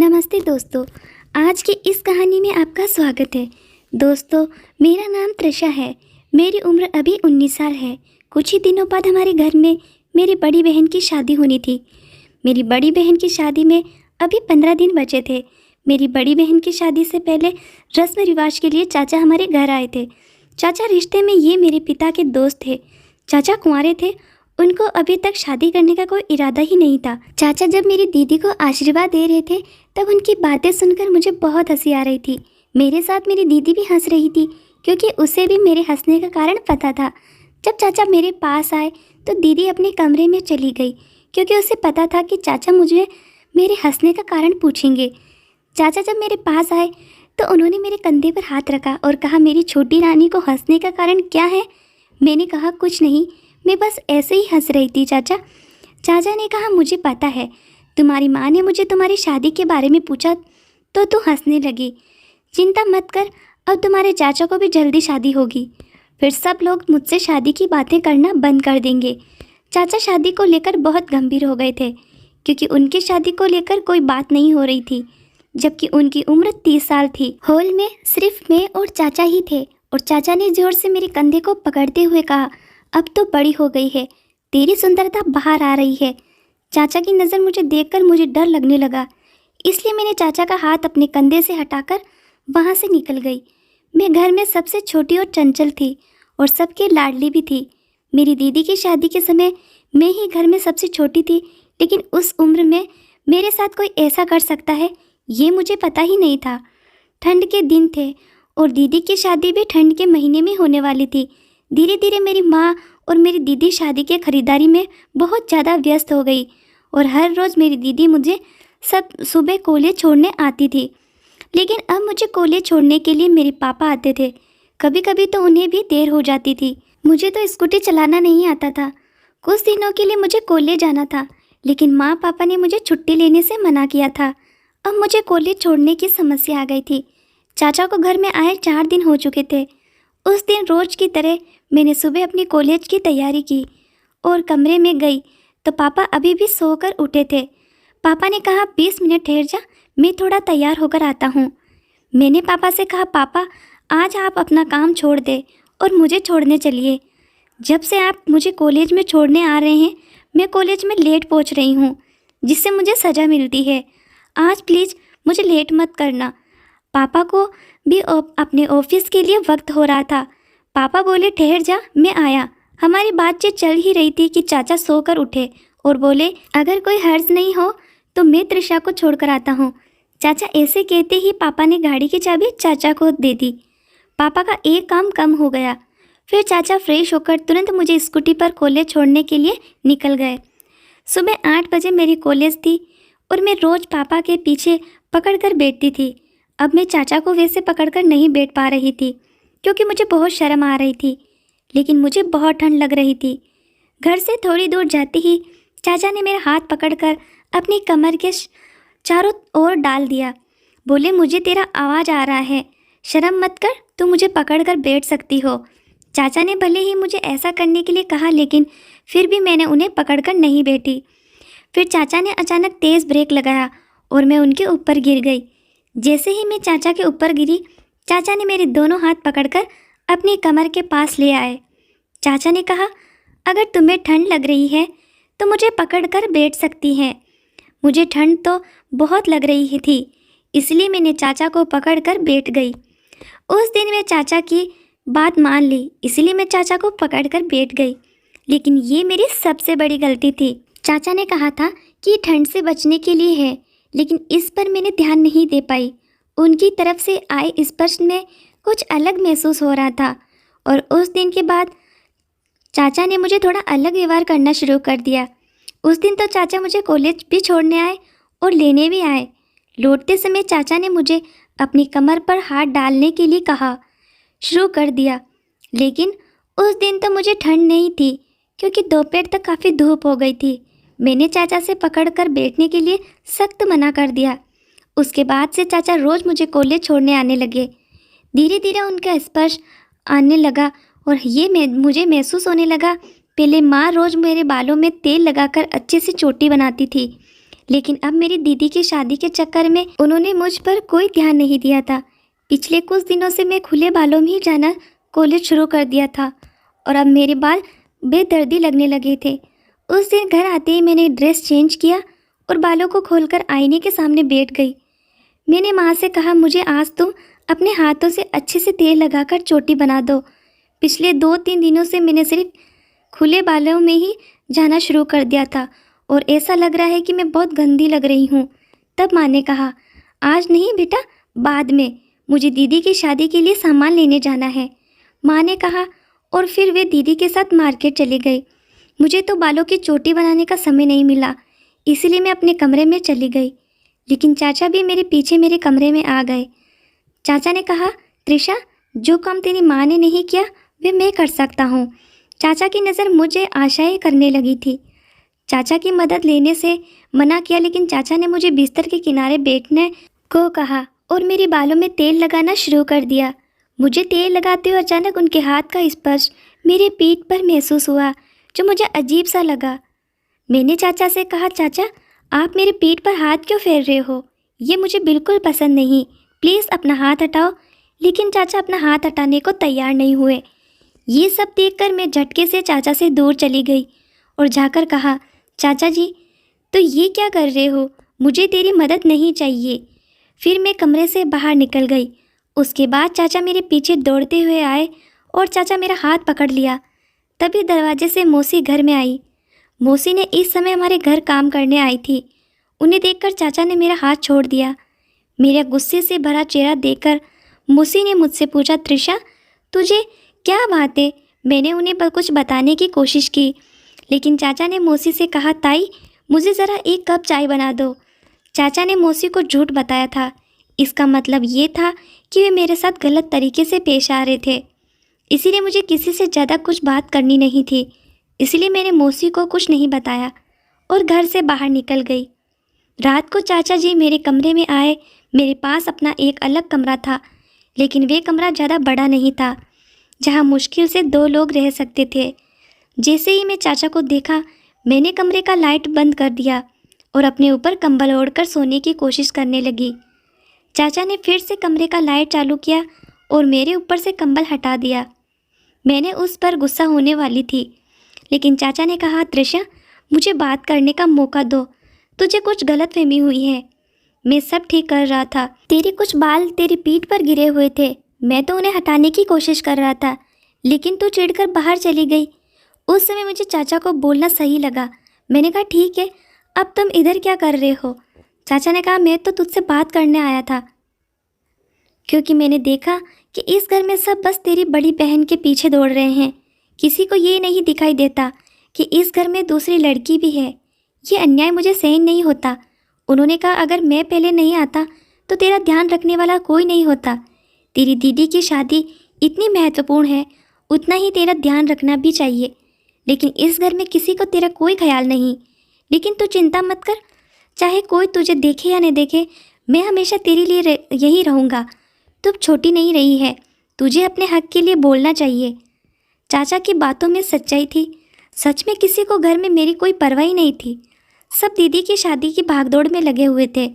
नमस्ते दोस्तों। आज की इस कहानी में आपका स्वागत है। दोस्तों, मेरा नाम त्रिशा है। मेरी उम्र अभी 19 साल है। कुछ ही दिनों बाद हमारे घर में मेरी बड़ी बहन की शादी होनी थी। मेरी बड़ी बहन की शादी में अभी 15 दिन बचे थे। मेरी बड़ी बहन की शादी से पहले रस्म रिवाज के लिए चाचा हमारे घर आए थे। चाचा रिश्ते में ये मेरे पिता के दोस्त थे। चाचा कुंवारे थे, उनको अभी तक शादी करने का कोई इरादा ही नहीं था। चाचा जब मेरी दीदी को आशीर्वाद दे रहे थे तब उनकी बातें सुनकर मुझे बहुत हंसी आ रही थी। मेरे साथ मेरी दीदी भी हंस रही थी क्योंकि उसे भी मेरे हंसने का कारण पता था। जब चाचा मेरे पास आए तो दीदी अपने कमरे में चली गई क्योंकि उसे पता था कि चाचा मुझे मेरे हंसने का कारण पूछेंगे। चाचा जब मेरे पास आए तो उन्होंने मेरे कंधे पर हाथ रखा और कहा, मेरी छोटी रानी को हंसने का कारण क्या है? मैंने कहा, कुछ नहीं, मैं बस ऐसे ही हंस रही थी चाचा। चाचा ने कहा, मुझे पता है, तुम्हारी माँ ने मुझे तुम्हारी शादी के बारे में पूछा तो तू हंसने लगी। चिंता मत कर, अब तुम्हारे चाचा को भी जल्दी शादी होगी, फिर सब लोग मुझसे शादी की बातें करना बंद कर देंगे। चाचा शादी को लेकर बहुत गंभीर हो गए थे क्योंकि उनकी शादी को लेकर कोई बात नहीं हो रही थी, जबकि उनकी उम्र 30 साल थी। हॉल में सिर्फ मैं और चाचा ही थे और चाचा ने जोर से मेरे कंधे को पकड़ते हुए कहा, अब तो बड़ी हो गई है, तेरी सुंदरता बाहर आ रही है। चाचा की नज़र मुझे देखकर मुझे डर लगने लगा, इसलिए मैंने चाचा का हाथ अपने कंधे से हटाकर वहाँ से निकल गई। मैं घर में सबसे छोटी और चंचल थी और सबके लाडली भी थी। मेरी दीदी की शादी के समय मैं ही घर में सबसे छोटी थी, लेकिन उस उम्र में मेरे साथ कोई ऐसा कर सकता है ये मुझे पता ही नहीं था। ठंड के दिन थे और दीदी की शादी भी ठंड के महीने में होने वाली थी। धीरे धीरे मेरी माँ और मेरी दीदी शादी के खरीदारी में बहुत ज़्यादा व्यस्त हो गई और हर रोज़ मेरी दीदी मुझे सब सुबह कॉलेज छोड़ने आती थी। लेकिन अब मुझे कॉलेज छोड़ने के लिए मेरे पापा आते थे। कभी कभी तो उन्हें भी देर हो जाती थी। मुझे तो स्कूटी चलाना नहीं आता था। कुछ दिनों के लिए मुझे कॉलेज जाना था, लेकिन माँ पापा ने मुझे छुट्टी लेने से मना किया था। अब मुझे कॉलेज छोड़ने की समस्या आ गई थी। चाचा को घर में आए 4 दिन हो चुके थे। उस दिन रोज की तरह मैंने सुबह अपनी कॉलेज की तैयारी की और कमरे में गई तो पापा अभी भी सोकर उठे थे। पापा ने कहा, 20 मिनट ठहर जा, मैं थोड़ा तैयार होकर आता हूँ। मैंने पापा से कहा, पापा आज आप अपना काम छोड़ दें और मुझे छोड़ने चलिए। जब से आप मुझे कॉलेज में छोड़ने आ रहे हैं मैं कॉलेज में लेट पहुँच रही हूँ, जिससे मुझे सज़ा मिलती है। आज प्लीज़ मुझे लेट मत करना। पापा को भी अपने ऑफिस के लिए वक्त हो रहा था। पापा बोले, ठहर जा, मैं आया। हमारी बातचीत चल ही रही थी कि चाचा सोकर उठे और बोले, अगर कोई हर्ज नहीं हो तो मैं त्रिशा को छोड़कर आता हूँ। चाचा ऐसे कहते ही पापा ने गाड़ी की चाबी चाचा को दे दी। पापा का एक काम कम हो गया। फिर चाचा फ्रेश होकर तुरंत मुझे स्कूटी पर कॉलेज छोड़ने के लिए निकल गए। सुबह 8 बजे मेरी कॉलेज थी और मैं रोज़ पापा के पीछे पकड़ कर बैठती थी। अब मैं चाचा को वैसे पकड़कर नहीं बैठ पा रही थी क्योंकि मुझे बहुत शर्म आ रही थी, लेकिन मुझे बहुत ठंड लग रही थी। घर से थोड़ी दूर जाते ही चाचा ने मेरा हाथ पकड़कर अपनी कमर के चारों ओर डाल दिया। बोले, मुझे तेरा आवाज़ आ रहा है, शर्म मत कर, तू मुझे पकड़कर बैठ सकती हो। चाचा ने भले ही मुझे ऐसा करने के लिए कहा, लेकिन फिर भी मैंने उन्हें पकड़कर नहीं बैठी। फिर चाचा ने अचानक तेज़ ब्रेक लगाया और मैं उनके ऊपर गिर गई। जैसे ही मैं चाचा के ऊपर गिरी, चाचा ने मेरे दोनों हाथ पकड़कर अपनी कमर के पास ले आए। चाचा ने कहा, अगर तुम्हें ठंड लग रही है तो मुझे पकड़कर बैठ सकती हैं। मुझे ठंड तो बहुत लग रही थी, इसलिए मैंने चाचा को पकड़कर बैठ गई। उस दिन मैं चाचा की बात मान ली, इसलिए मैं चाचा को पकड़कर बैठ गई। लेकिन ये मेरी सबसे बड़ी गलती थी। चाचा ने कहा था कि ठंड से बचने के लिए है, लेकिन इस पर मैंने ध्यान नहीं दे पाई। उनकी तरफ से आए स्पर्श में कुछ अलग महसूस हो रहा था और उस दिन के बाद चाचा ने मुझे थोड़ा अलग व्यवहार करना शुरू कर दिया। उस दिन तो चाचा मुझे कॉलेज भी छोड़ने आए और लेने भी आए। लौटते समय चाचा ने मुझे अपनी कमर पर हाथ डालने के लिए कहा शुरू कर दिया, लेकिन उस दिन तो मुझे ठंड नहीं थी क्योंकि दोपहर तक काफ़ी धूप हो गई थी। मैंने चाचा से पकड़कर बैठने के लिए सख्त मना कर दिया। उसके बाद से चाचा रोज़ मुझे कॉलेज छोड़ने आने लगे। धीरे धीरे उनका स्पर्श आने लगा और मुझे महसूस होने लगा। पहले माँ रोज़ मेरे बालों में तेल लगाकर अच्छे से चोटी बनाती थी, लेकिन अब मेरी दीदी की शादी के चक्कर में उन्होंने मुझ पर कोई ध्यान नहीं दिया था। पिछले कुछ दिनों से मैं खुले बालों में ही जाना कॉलेज शुरू कर दिया था और अब मेरे बाल बेदर्दी लगने लगे थे। उस दिन घर आते ही मैंने ड्रेस चेंज किया और बालों को खोलकर आईने के सामने बैठ गई। मैंने माँ से कहा, मुझे आज तुम अपने हाथों से अच्छे से तेल लगाकर चोटी बना दो। पिछले 2-3 दिनों से मैंने सिर्फ खुले बालों में ही जाना शुरू कर दिया था और ऐसा लग रहा है कि मैं बहुत गंदी लग रही हूँ। तब माँ ने कहा, आज नहीं बेटा, बाद में, मुझे दीदी की शादी के लिए सामान लेने जाना है, माँ ने कहा। और फिर वे दीदी के साथ मार्केट चली गई। मुझे तो बालों की चोटी बनाने का समय नहीं मिला, इसलिए मैं अपने कमरे में चली गई। लेकिन चाचा भी मेरे पीछे मेरे कमरे में आ गए। चाचा ने कहा, त्रिशा, जो काम तेरी माँ ने नहीं किया वे मैं कर सकता हूँ। चाचा की नज़र मुझे आशाएं करने लगी थी। चाचा की मदद लेने से मना किया, लेकिन चाचा ने मुझे बिस्तर के किनारे बैठने को कहा और मेरे बालों में तेल लगाना शुरू कर दिया। मुझे तेल लगाते हुए अचानक उनके हाथ का स्पर्श मेरे पीठ पर महसूस हुआ, जो मुझे अजीब सा लगा। मैंने चाचा से कहा, चाचा, आप मेरे पीठ पर हाथ क्यों फेर रहे हो? ये मुझे बिल्कुल पसंद नहीं, प्लीज़ अपना हाथ हटाओ। लेकिन चाचा अपना हाथ हटाने को तैयार नहीं हुए। ये सब देखकर मैं झटके से चाचा से दूर चली गई और जाकर कहा, चाचा जी, तो ये क्या कर रहे हो? मुझे तेरी मदद नहीं चाहिए। फिर मैं कमरे से बाहर निकल गई। उसके बाद चाचा मेरे पीछे दौड़ते हुए आए और चाचा मेरा हाथ पकड़ लिया। तभी दरवाजे से मौसी घर में आई। मौसी ने इस समय हमारे घर काम करने आई थी। उन्हें देखकर चाचा ने मेरा हाथ छोड़ दिया। मेरा गुस्से से भरा चेहरा देखकर मौसी ने मुझसे पूछा, त्रिशा, तुझे क्या बात है? मैंने उन्हें कुछ बताने की कोशिश की, लेकिन चाचा ने मौसी से कहा, ताई, मुझे ज़रा एक कप चाय बना दो। चाचा ने मौसी को झूठ बताया था। इसका मतलब ये था कि वे मेरे साथ गलत तरीके से पेश आ रहे थे। इसीलिए मुझे किसी से ज़्यादा कुछ बात करनी नहीं थी। इसलिए मैंने मौसी को कुछ नहीं बताया और घर से बाहर निकल गई। रात को चाचा जी मेरे कमरे में आए। मेरे पास अपना एक अलग कमरा था, लेकिन वे कमरा ज़्यादा बड़ा नहीं था, जहाँ मुश्किल से 2 लोग रह सकते थे। जैसे ही मैं चाचा को देखा, मैंने कमरे का लाइट बंद कर दिया और अपने ऊपर कंबल ओढ़कर सोने की कोशिश करने लगी। चाचा ने फिर से कमरे का लाइट चालू किया और मेरे ऊपर से कंबल हटा दिया। मैंने उस पर गुस्सा होने वाली थी, लेकिन चाचा ने कहा, त्रिशा, मुझे बात करने का मौका दो, तुझे कुछ गलतफहमी हुई है। मैं सब ठीक कर रहा था। तेरे कुछ बाल तेरी पीठ पर गिरे हुए थे, मैं तो उन्हें हटाने की कोशिश कर रहा था, लेकिन तू चिढ़कर बाहर चली गई। उस समय मुझे चाचा को बोलना सही लगा। मैंने कहा, ठीक है, अब तुम इधर क्या कर रहे हो? चाचा ने कहा, मैं तो तुझसे बात करने आया था, क्योंकि मैंने देखा कि इस घर में सब बस तेरी बड़ी बहन के पीछे दौड़ रहे हैं। किसी को ये नहीं दिखाई देता कि इस घर में दूसरी लड़की भी है। ये अन्याय मुझे सहन नहीं होता। उन्होंने कहा, अगर मैं पहले नहीं आता तो तेरा ध्यान रखने वाला कोई नहीं होता। तेरी दीदी की शादी इतनी महत्वपूर्ण है, उतना ही तेरा ध्यान रखना भी चाहिए। लेकिन इस घर में किसी को तेरा कोई ख्याल नहीं। लेकिन तू चिंता मत कर, चाहे कोई तुझे देखे या नहीं देखे, मैं हमेशा तेरे लिए यही रहूँगा। तू अब छोटी नहीं रही है, तुझे अपने हक के लिए बोलना चाहिए। चाचा की बातों में सच्चाई थी। सच में किसी को घर में मेरी कोई परवाह ही नहीं थी। सब दीदी की शादी की भागदौड़ में लगे हुए थे।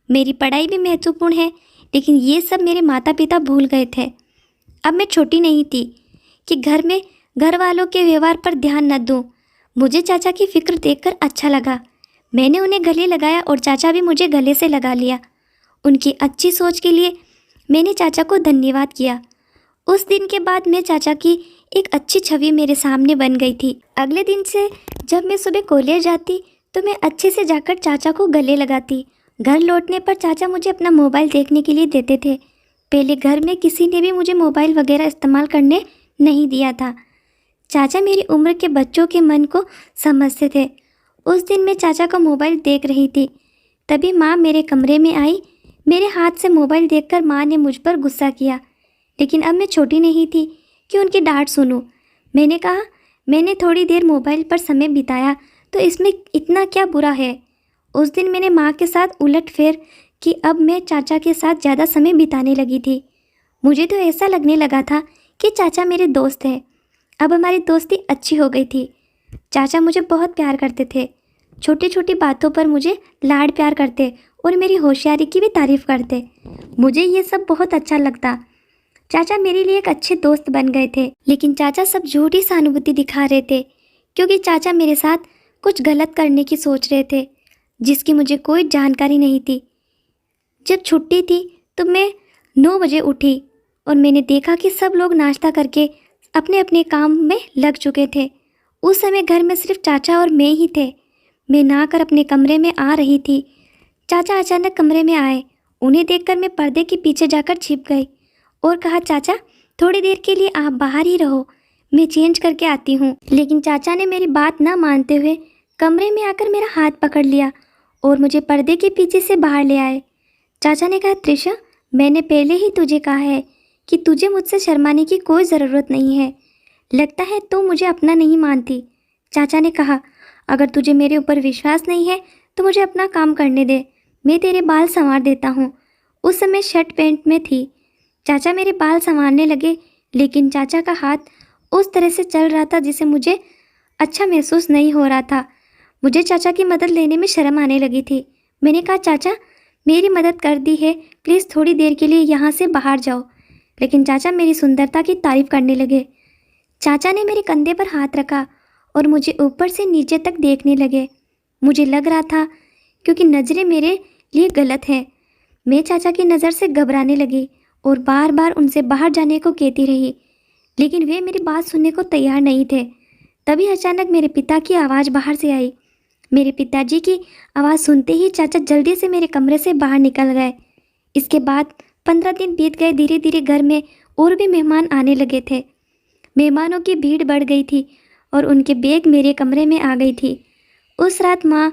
मेरी पढ़ाई भी महत्वपूर्ण है, लेकिन ये सब मेरे माता पिता भूल गए थे। अब मैं छोटी नहीं थी कि घर में घर वालों के व्यवहार पर ध्यान न दूं। मुझे चाचा की फिक्र देखकर अच्छा लगा। मैंने उन्हें गले लगाया और चाचा भी मुझे गले से लगा लिया। उनकी अच्छी सोच के लिए मैंने चाचा को धन्यवाद किया। उस दिन के बाद मैं चाचा की एक अच्छी छवि मेरे सामने बन गई थी। अगले दिन से जब मैं सुबह कॉलेज जाती तो मैं अच्छे से जाकर चाचा को गले लगाती। घर लौटने पर चाचा मुझे अपना मोबाइल देखने के लिए देते थे। पहले घर में किसी ने भी मुझे मोबाइल वगैरह इस्तेमाल करने नहीं दिया था। चाचा मेरी उम्र के बच्चों के मन को समझते थे। उस दिन मैं चाचा का मोबाइल देख रही थी, तभी माँ मेरे कमरे में आई। मेरे हाथ से मोबाइल देखकर माँ ने मुझ पर गुस्सा किया, लेकिन अब मैं छोटी नहीं थी कि उनकी डांट सुनूं। मैंने कहा, मैंने थोड़ी देर मोबाइल पर समय बिताया तो इसमें इतना क्या बुरा है। उस दिन मैंने माँ के साथ उलटफेर कि अब मैं चाचा के साथ ज़्यादा समय बिताने लगी थी। मुझे तो ऐसा लगने लगा था कि चाचा मेरे दोस्त हैं। अब हमारी दोस्ती अच्छी हो गई थी। चाचा मुझे बहुत प्यार करते थे। छोटी छोटी बातों पर मुझे लाड प्यार करते और मेरी होशियारी की भी तारीफ़ करते। मुझे ये सब बहुत अच्छा लगता। चाचा मेरे लिए एक अच्छे दोस्त बन गए थे, लेकिन चाचा सब झूठी सहानुभूति दिखा रहे थे, क्योंकि चाचा मेरे साथ कुछ गलत करने की सोच रहे थे जिसकी मुझे कोई जानकारी नहीं थी। जब छुट्टी थी तो मैं 9 बजे उठी और मैंने देखा कि सब लोग नाश्ता करके अपने अपने काम में लग चुके थे। उस समय घर में सिर्फ चाचा और मैं ही थे। मैं नहाकर अपने कमरे में आ रही थी। चाचा अचानक कमरे में आए। उन्हें देखकर मैं पर्दे के पीछे जाकर छिप गई और कहा, चाचा थोड़ी देर के लिए आप बाहर ही रहो, मैं चेंज करके आती हूँ। लेकिन चाचा ने मेरी बात न मानते हुए कमरे में आकर मेरा हाथ पकड़ लिया और मुझे पर्दे के पीछे से बाहर ले आए। चाचा ने कहा, त्रिशा मैंने पहले ही तुझे कहा है कि तुझे मुझसे शर्माने की कोई ज़रूरत नहीं है। लगता है तू मुझे अपना नहीं मानती। चाचा ने कहा, अगर तुझे मेरे ऊपर विश्वास नहीं है तो मुझे अपना काम करने दे, मैं तेरे बाल संवार देता हूँ। उस समय शर्ट पैंट में थी। चाचा मेरे बाल संवारने लगे, लेकिन चाचा का हाथ उस तरह से चल रहा था जिसे मुझे अच्छा महसूस नहीं हो रहा था। मुझे चाचा की मदद लेने में शर्म आने लगी थी। मैंने कहा, चाचा मेरी मदद कर दी है, प्लीज़ थोड़ी देर के लिए यहाँ से बाहर जाओ। लेकिन चाचा मेरी सुंदरता की तारीफ़ करने लगे। चाचा ने मेरे कंधे पर हाथ रखा और मुझे ऊपर से नीचे तक देखने लगे। मुझे लग रहा था क्योंकि नज़रें मेरे लिए गलत है। मैं चाचा की नज़र से घबराने लगी और बार बार उनसे बाहर जाने को कहती रही, लेकिन वे मेरी बात सुनने को तैयार नहीं थे। तभी अचानक मेरे पिता की आवाज़ बाहर से आई। मेरे पिताजी की आवाज़ सुनते ही चाचा जल्दी से मेरे कमरे से बाहर निकल गए। इसके बाद 15 दिन बीत गए। धीरे धीरे घर में और भी मेहमान आने लगे थे। मेहमानों की भीड़ बढ़ गई थी और उनके बैग मेरे कमरे में आ गई थी। उस रात माँ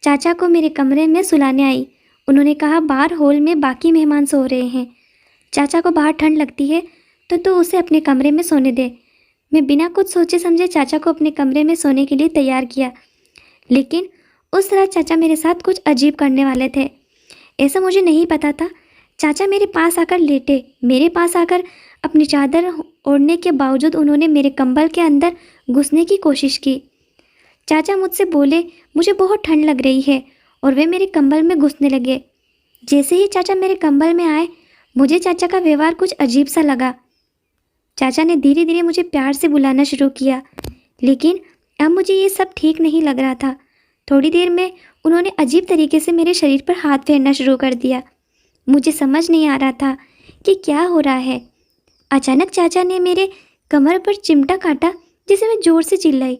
चाचा को मेरे कमरे में सुलाने आई। उन्होंने कहा, बाहर हॉल में बाकी मेहमान सो रहे हैं, चाचा को बाहर ठंड लगती है तो तू उसे अपने कमरे में सोने दे। मैं बिना कुछ सोचे समझे चाचा को अपने कमरे में सोने के लिए तैयार किया, लेकिन उस रात चाचा मेरे साथ कुछ अजीब करने वाले थे। ऐसा मुझे नहीं पता था। चाचा मेरे पास आकर लेटे। मेरे पास आकर अपनी चादर ओढ़ने के बावजूद उन्होंने मेरे कंबल के अंदर घुसने की कोशिश की। चाचा मुझसे बोले, मुझे बहुत ठंड लग रही है, और वे मेरे कंबल में घुसने लगे। जैसे ही चाचा मेरे कंबल में आए, मुझे चाचा का व्यवहार कुछ अजीब सा लगा। चाचा ने धीरे धीरे मुझे प्यार से बुलाना शुरू किया, लेकिन अब मुझे ये सब ठीक नहीं लग रहा था। थोड़ी देर में उन्होंने अजीब तरीके से मेरे शरीर पर हाथ फेरना शुरू कर दिया। मुझे समझ नहीं आ रहा था कि क्या हो रहा है। अचानक चाचा ने मेरे कमर पर चिमटा काटा, जिसे मैं ज़ोर से चिल्लाई।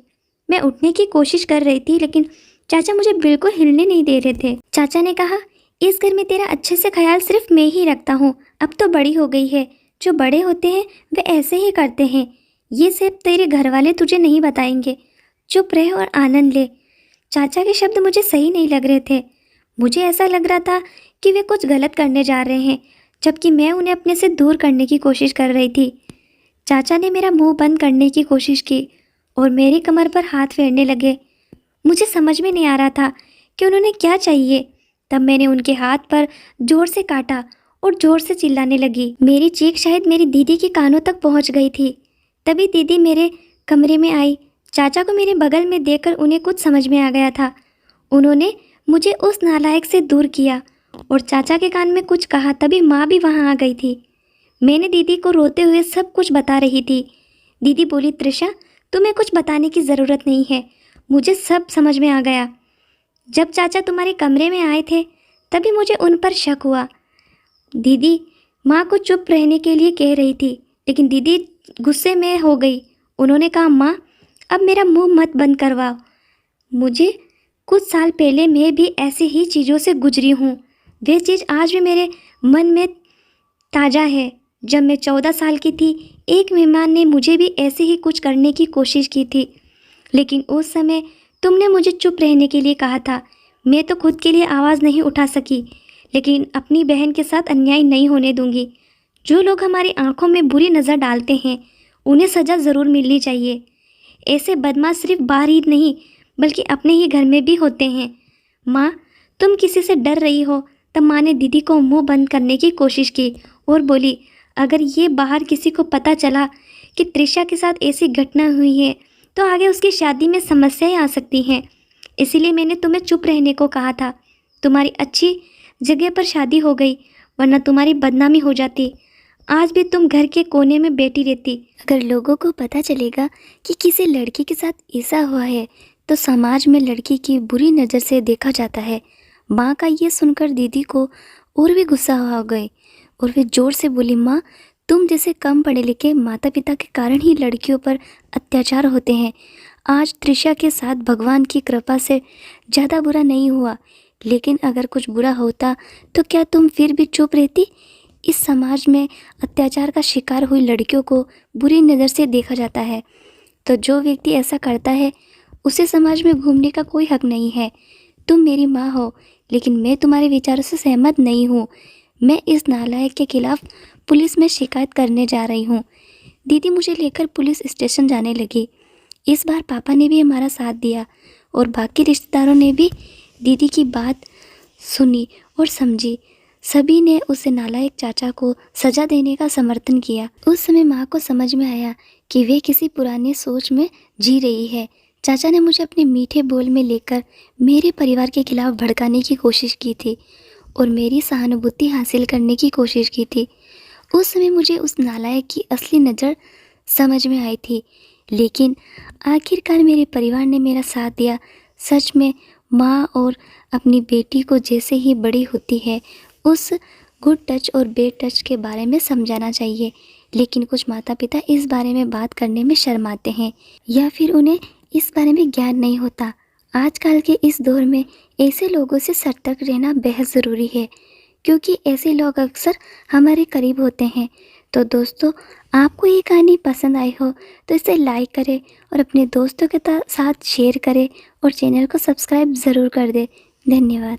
मैं उठने की कोशिश कर रही थी, लेकिन चाचा मुझे बिल्कुल हिलने नहीं दे रहे थे। चाचा ने कहा, इस घर में तेरा अच्छे से ख्याल सिर्फ मैं ही रखता हूँ, अब तो बड़ी हो गई है, जो बड़े होते हैं वे ऐसे ही करते हैं, ये सब तेरे घर वाले तुझे नहीं बताएंगे, चुप रह और आनंद ले। चाचा के शब्द मुझे सही नहीं लग रहे थे। मुझे ऐसा लग रहा था कि वे कुछ गलत करने जा रहे हैं, जबकि मैं उन्हें अपने से दूर करने की कोशिश कर रही थी। चाचा ने मेरा मुंह बंद करने की कोशिश की और मेरी कमर पर हाथ फेरने लगे। मुझे समझ में नहीं आ रहा था कि उन्होंने क्या चाहिए। तब मैंने उनके हाथ पर जोर से काटा और जोर से चिल्लाने लगी। मेरी चीख शायद मेरी दीदी के कानों तक पहुंच गई थी। तभी दीदी मेरे कमरे में आई। चाचा को मेरे बगल में देखकर उन्हें कुछ समझ में आ गया था। उन्होंने मुझे उस नालायक से दूर किया और चाचा के कान में कुछ कहा। तभी माँ भी वहाँ आ गई थी। मैंने दीदी को रोते हुए सब कुछ बता रही थी। दीदी बोली, त्रिशा तुम्हें कुछ बताने की ज़रूरत नहीं है, मुझे सब समझ में आ गया। जब चाचा तुम्हारे कमरे में आए थे तभी मुझे उन पर शक हुआ। दीदी माँ को चुप रहने के लिए कह रही थी, लेकिन दीदी गुस्से में हो गई। उन्होंने कहा, माँ अब मेरा मुंह मत बंद करवाओ। मुझे कुछ साल पहले मैं भी ऐसी ही चीज़ों से गुजरी हूँ। वे चीज़ आज भी मेरे मन में ताज़ा है। जब मैं 14 साल की थी, एक मेहमान ने मुझे भी ऐसे ही कुछ करने की कोशिश की थी, लेकिन उस समय तुमने मुझे चुप रहने के लिए कहा था। मैं तो खुद के लिए आवाज़ नहीं उठा सकी, लेकिन अपनी बहन के साथ अन्याय नहीं होने दूंगी। जो लोग हमारी आंखों में बुरी नज़र डालते हैं उन्हें सज़ा ज़रूर मिलनी चाहिए। ऐसे बदमाश सिर्फ बाहर ही नहीं बल्कि अपने ही घर में भी होते हैं। माँ तुम किसी से डर रही हो। तब माँ ने दीदी को मुंह बंद करने की कोशिश की और बोली, अगर ये बाहर किसी को पता चला कि त्रिशा के साथ ऐसी घटना हुई है तो आगे उसकी शादी में समस्याएं आ सकती हैं। इसीलिए मैंने तुम्हें चुप रहने को कहा था। तुम्हारी अच्छी जगह पर शादी हो गई, वरना तुम्हारी बदनामी हो जाती। आज भी तुम घर के कोने में बैठी रहती। अगर लोगों को पता चलेगा कि किसी लड़की के साथ ऐसा हुआ है तो समाज में लड़की की बुरी नज़र से देखा जाता है। माँ का ये सुनकर दीदी को और भी गुस्सा हो गए और वे जोर से बोली, माँ, तुम जैसे कम पढ़े लिखे माता पिता के कारण ही लड़कियों पर अत्याचार होते हैं। आज त्रिशा के साथ भगवान की कृपा से ज़्यादा बुरा नहीं हुआ, लेकिन अगर कुछ बुरा होता तो क्या तुम फिर भी चुप रहती? इस समाज में अत्याचार का शिकार हुई लड़कियों को बुरी नज़र से देखा जाता है, तो जो व्यक्ति ऐसा करता है उसे समाज में घूमने का कोई हक नहीं है। तुम मेरी माँ हो, लेकिन मैं तुम्हारे विचारों से सहमत नहीं हूँ। मैं इस नालायक के खिलाफ पुलिस में शिकायत करने जा रही हूँ। दीदी मुझे लेकर पुलिस स्टेशन जाने लगी। इस बार पापा ने भी हमारा साथ दिया और बाकी रिश्तेदारों ने भी दीदी की बात सुनी और समझी। सभी ने उसे नालायक चाचा को सज़ा देने का समर्थन किया। उस समय माँ को समझ में आया कि वे किसी पुरानी सोच में जी रही है। चाचा ने मुझे अपने मीठे बोल में लेकर मेरे परिवार के खिलाफ भड़काने की कोशिश की थी और मेरी सहानुभूति हासिल करने की कोशिश की थी। उस समय मुझे उस नालायक की असली नज़र समझ में आई थी, लेकिन आखिरकार मेरे परिवार ने मेरा साथ दिया। सच में माँ और अपनी बेटी को जैसे ही बड़ी होती है उस गुड टच और बैड टच के बारे में समझाना चाहिए, लेकिन कुछ माता पिता इस बारे में बात करने में शर्माते हैं या फिर उन्हें इस बारे में ज्ञान नहीं होता। आजकल के इस दौर में ऐसे लोगों से सतर्क रहना बेहद ज़रूरी है, क्योंकि ऐसे लोग अक्सर हमारे करीब होते हैं। तो दोस्तों, आपको ये कहानी पसंद आई हो तो इसे लाइक करें और अपने दोस्तों के साथ शेयर करें और चैनल को सब्सक्राइब ज़रूर कर दें। धन्यवाद।